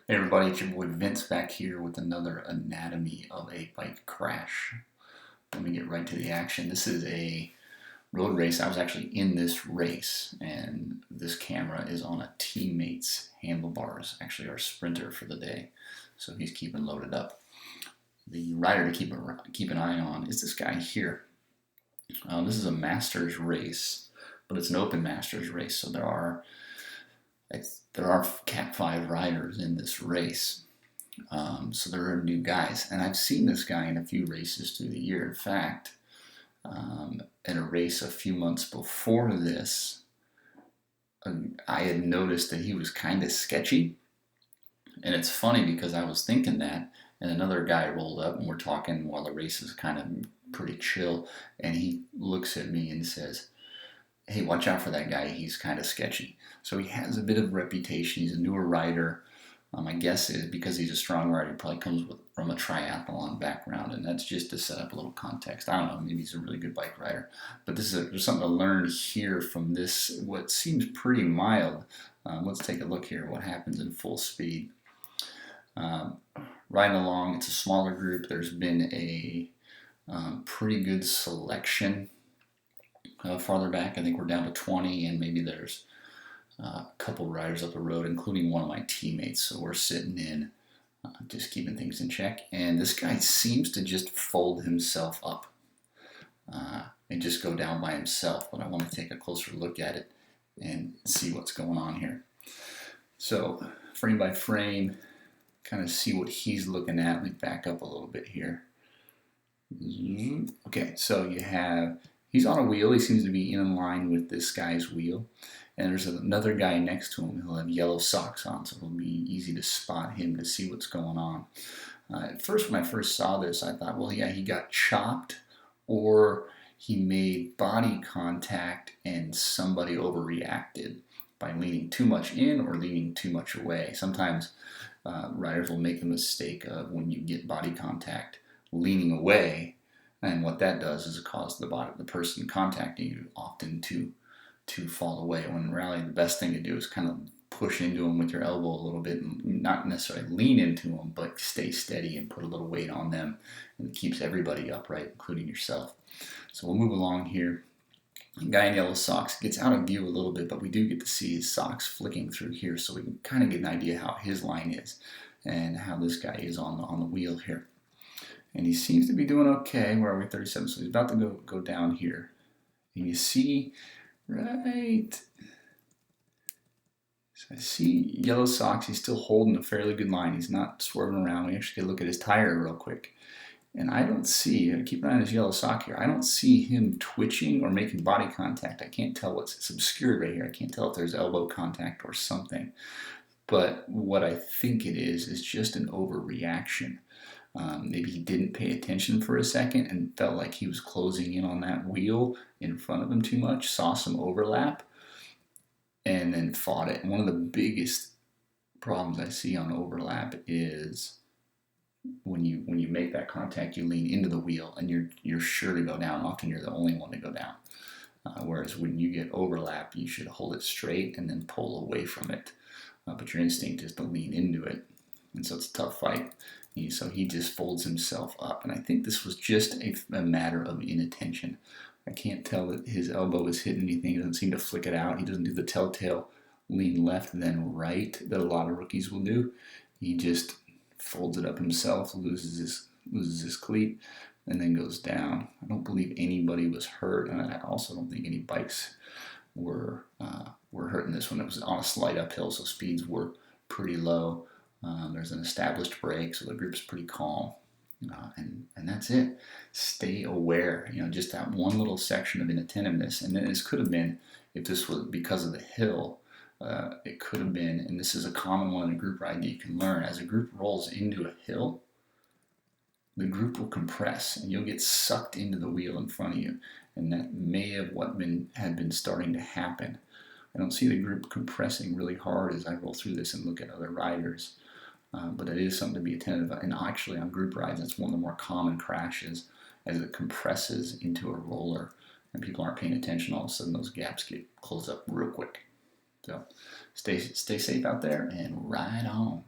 Hey everybody, it's your boy Vince back here with another anatomy of a bike crash. Let me get right to the action. This is a road race. I was actually in this race, and this camera is on a teammate's handlebars, actually our sprinter for the day. So he's keeping loaded up. The rider to keep an eye on is this guy here. This is a masters race, but it's an open masters race, so there are Cat 5 riders in this race. So there are new guys, and I've seen this guy in a few races through the year. In fact, in a race a few months before this, I had noticed that he was kind of sketchy. And it's funny because I was thinking that, and another guy rolled up, and we're talking while the race is kind of pretty chill, and he looks at me and says, "Hey, watch out for that guy. He's kind of sketchy." So he has a bit of reputation. He's a newer rider. My guess is because he's a strong rider, he probably comes from a triathlon background, and that's just to set up a little context. I don't know, maybe he's a really good bike rider. But there's something to learn here from this, what seems pretty mild. Let's take a look here, what happens in full speed. Riding along, it's a smaller group. There's been a pretty good selection farther back. I think we're down to 20, and maybe there's a couple riders up the road, including one of my teammates. So we're sitting in, just keeping things in check. And this guy seems to just fold himself up and just go down by himself. But I want to take a closer look at it and see what's going on here. So frame by frame, kind of see what he's looking at. Let me back up a little bit here. Okay, so he's on a wheel. He seems to be in line with this guy's wheel. And there's another guy next to him who'll have yellow socks on, so it'll be easy to spot him to see what's going on. At first, when I first saw this, I thought, well, yeah, he got chopped, or he made body contact and somebody overreacted by leaning too much in or leaning too much away. Sometimes riders will make the mistake of, when you get body contact, leaning away, and what that does is it causes the person contacting you often to fall away. When in reality, the best thing to do is kind of push into them with your elbow a little bit, and not necessarily lean into them, but stay steady and put a little weight on them, and it keeps everybody upright, including yourself. So we'll move along here. The guy in yellow socks gets out of view a little bit, but we do get to see his socks flicking through here, so we can kind of get an idea how his line is and how this guy is on the wheel here. And he seems to be doing okay. Where are we? 37. So he's about to go down here. And you see, right, so I see yellow socks. He's still holding a fairly good line. He's not swerving around. We actually look at his tire real quick. And I don't see, keep an eye on his yellow sock here, I don't see him twitching or making body contact. I can't tell it's obscured right here. I can't tell if there's elbow contact or something. But what I think it is just an overreaction. Maybe he didn't pay attention for a second and felt like he was closing in on that wheel in front of him too much, saw some overlap, and then fought it. And one of the biggest problems I see on overlap is when you make that contact, you lean into the wheel and you're sure to go down. Often you're the only one to go down. Whereas when you get overlap, you should hold it straight and then pull away from it. But your instinct is to lean into it. And so it's a tough fight. So he just folds himself up. And I think this was just a matter of inattention. I can't tell that his elbow is hitting anything. He doesn't seem to flick it out. He doesn't do the telltale lean left then right that a lot of rookies will do. He just folds it up himself, loses his cleat, and then goes down. I don't believe anybody was hurt, and I also don't think any bikes were hurt in this one. It was on a slight uphill, so speeds were pretty low. There's an established brake, so the group's pretty calm. And that's it. Stay aware. Just that one little section of inattentiveness. And then this could have been, if this was because of the hill, it could have been, and this is a common one in a group ride that you can learn, as a group rolls into a hill, the group will compress and you'll get sucked into the wheel in front of you. And that may have had been starting to happen. I don't see the group compressing really hard as I roll through this and look at other riders. But it is something to be attentive of. And actually on group rides, it's one of the more common crashes as it compresses into a roller and people aren't paying attention. All of a sudden those gaps get closed up real quick. So stay safe out there and ride on.